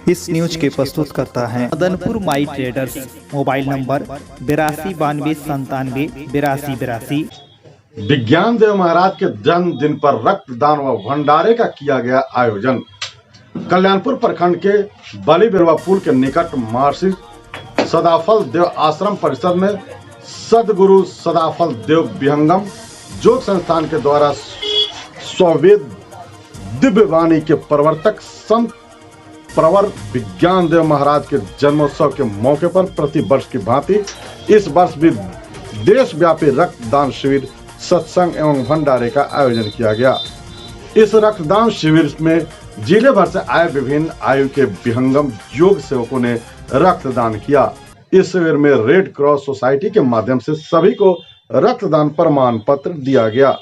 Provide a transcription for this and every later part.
इस न्यूज के प्रस्तुत करता है मदनपुर माई ट्रेडर्स। Mobile number 8292978282। विज्ञान देव महाराज के जन्मदिन पर रक्तदान व भंडारे का किया गया आयोजन। कल्याणपुर प्रखंड के बली बेलवा पुल के निकट महर्षि सदाफल देव आश्रम परिसर में सदगुरु सदाफल देव विहंगम योग संस्थान के द्वारा स्ववेद दिव्य वाणी के प्रवर्तक संत प्रवर विज्ञान देव महाराज के जन्मोत्सव के मौके पर प्रति वर्ष की भांति इस वर्ष भी देशव्यापी रक्तदान शिविर, सत्संग एवं भंडारे का आयोजन किया गया। इस रक्तदान शिविर में जिले भर से आए विभिन्न आयु के विहंगम योग सेवकों ने रक्तदान किया। इस शिविर में रेड क्रॉस सोसाइटी के माध्यम से सभी को रक्तदान प्रमाण पत्र दिया गया।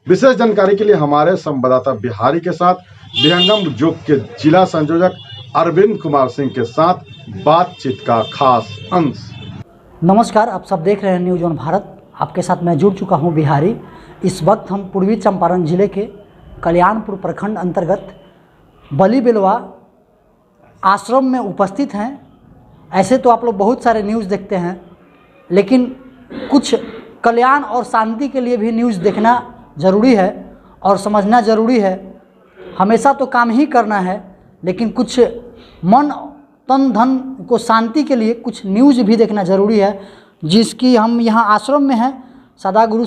विशेष जानकारी के लिए हमारे संवाददाता बिहारी के साथ विहंगम योग के जिला संयोजक अरविंद कुमार सिंह के साथ बातचीत का खास अंश। नमस्कार, आप सब देख रहे हैं न्यूज ऑन भारत। आपके साथ मैं जुड़ चुका हूं बिहारी। इस वक्त हम पूर्वी चंपारण जिले के कल्याणपुर प्रखंड अंतर्गत बली बेलवा आश्रम में उपस्थित हैं। ऐसे तो आप लोग बहुत सारे न्यूज़ देखते हैं, लेकिन कुछ कल्याण और शांति के लिए भी न्यूज़ देखना ज़रूरी है और समझना ज़रूरी है। हमेशा तो काम ही करना है, लेकिन कुछ मन तन धन को शांति के लिए कुछ न्यूज़ भी देखना ज़रूरी है। जिसकी हम यहाँ आश्रम में हैं, सदागुरु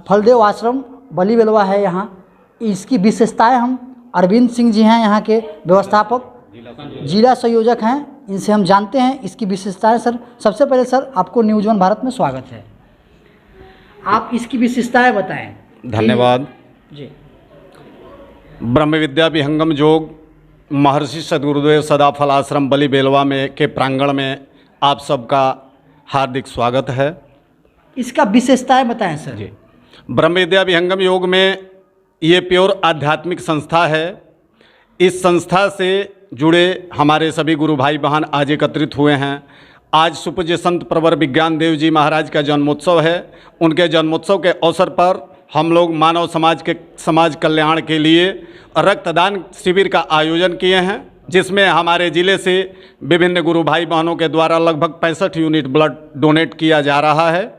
फलदेव आश्रम बली बेलवा है यहाँ। इसकी विशेषताएं हम अरविंद सिंह जी हैं, यहाँ के व्यवस्थापक जिला संयोजक हैं, इनसे हम जानते हैं इसकी विशेषताएं। सर, सबसे पहले सर आपको न्यूज ऑन भारत में स्वागत है। आप इसकी विशेषताएं बताएं। धन्यवाद जी। ब्रह्म विद्या विहंगम योग महर्षि सदगुरुदेव सदाफल आश्रम बली बेलवा में के प्रांगण में आप सबका हार्दिक स्वागत है। इसका विशेषताएं बताएं सर। जी, ब्रह्म विद्या विहंगम योग में ये प्योर आध्यात्मिक संस्था है। इस संस्था से जुड़े हमारे सभी गुरु भाई बहन आज एकत्रित हुए हैं। आज सुपूज्य संत प्रवर विज्ञान देव जी महाराज का जन्मोत्सव है। उनके जन्मोत्सव के अवसर पर हम लोग मानव समाज कल्याण के लिए रक्तदान शिविर का आयोजन किए हैं, जिसमें हमारे ज़िले से विभिन्न गुरु भाई बहनों के द्वारा लगभग 65 यूनिट ब्लड डोनेट किया जा रहा है।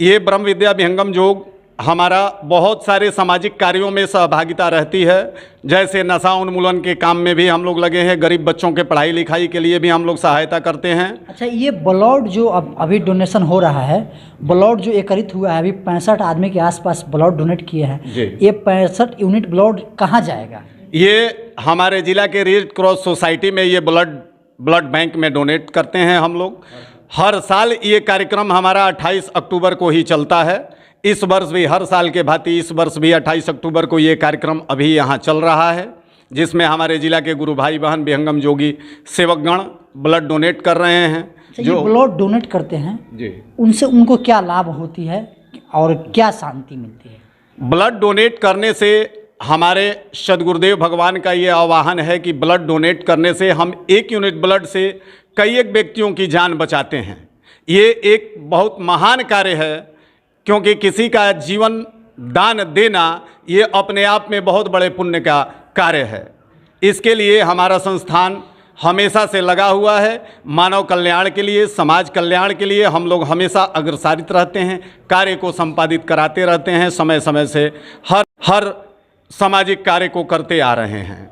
ये ब्रह्म विद्या विहंगम योग हमारा बहुत सारे सामाजिक कार्यों में सहभागिता रहती है। जैसे नशा उन्मूलन के काम में भी हम लोग लगे हैं, गरीब बच्चों के पढ़ाई लिखाई के लिए भी हम लोग सहायता करते हैं। अच्छा, ये ब्लड जो अभी डोनेशन हो रहा है, ब्लड जो एकत्रित हुआ है, अभी 65 आदमी के आसपास ब्लड डोनेट किए हैं, ये 65 यूनिट ब्लड कहाँ जाएगा? ये हमारे ज़िला के रेड क्रॉस सोसाइटी में ये ब्लड बैंक में डोनेट करते हैं हम लोग। हर साल ये कार्यक्रम हमारा 28 अक्टूबर को ही चलता है। इस वर्ष भी हर साल के भांति इस वर्ष भी 28 अक्टूबर को ये कार्यक्रम अभी यहाँ चल रहा है, जिसमें हमारे जिला के गुरु भाई बहन विहंगम योगी सेवकगण ब्लड डोनेट कर रहे हैं। जो ब्लड डोनेट करते हैं जी, उनसे उनको क्या लाभ होती है और क्या शांति मिलती है? ब्लड डोनेट करने से हमारे सदगुरुदेव भगवान का ये आह्वान है कि ब्लड डोनेट करने से हम 1 यूनिट ब्लड से कई एक व्यक्तियों की जान बचाते हैं। ये एक बहुत महान कार्य है, क्योंकि किसी का जीवन दान देना ये अपने आप में बहुत बड़े पुण्य का कार्य है। इसके लिए हमारा संस्थान हमेशा से लगा हुआ है। मानव कल्याण के लिए, समाज कल्याण के लिए हम लोग हमेशा अग्रसारित रहते हैं, कार्य को संपादित कराते रहते हैं। समय समय से हर सामाजिक कार्य को करते आ रहे हैं।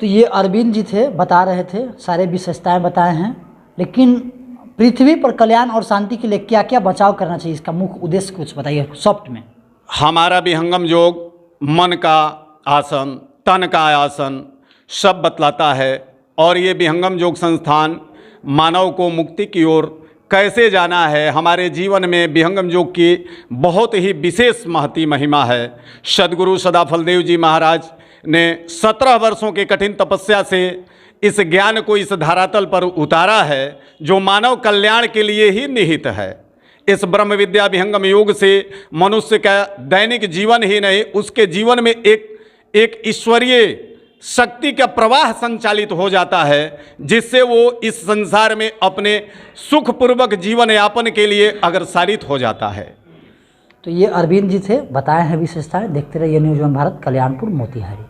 तो ये अरविंद जी थे, बता रहे थे, सारे विशेषताएं बताए हैं। लेकिन पृथ्वी पर कल्याण और शांति के लिए क्या क्या बचाव करना चाहिए, इसका मुख्य उद्देश्य कुछ बताइए सॉफ्ट में। हमारा विहंगम योग मन का आसन, तन का आसन सब बतलाता है, और ये विहंगम योग संस्थान मानव को मुक्ति की ओर कैसे जाना है। हमारे जीवन में विहंगम योग की बहुत ही विशेष महती महिमा है। सदगुरु सदाफल देव जी महाराज ने 17 वर्षों के कठिन तपस्या से इस ज्ञान को इस धरातल पर उतारा है, जो मानव कल्याण के लिए ही निहित है। इस ब्रह्म विद्या विहंगम योग से मनुष्य का दैनिक जीवन ही नहीं, उसके जीवन में एक ईश्वरीय शक्ति का प्रवाह संचालित हो जाता है, जिससे वो इस संसार में अपने सुखपूर्वक जीवन यापन के लिए अग्रसारित हो जाता है। तो ये अरविंद जी थे, बताए हैं विशेषताएं। देखते रहिए न्यूज ऑन भारत, कल्याणपुर मोतिहारी।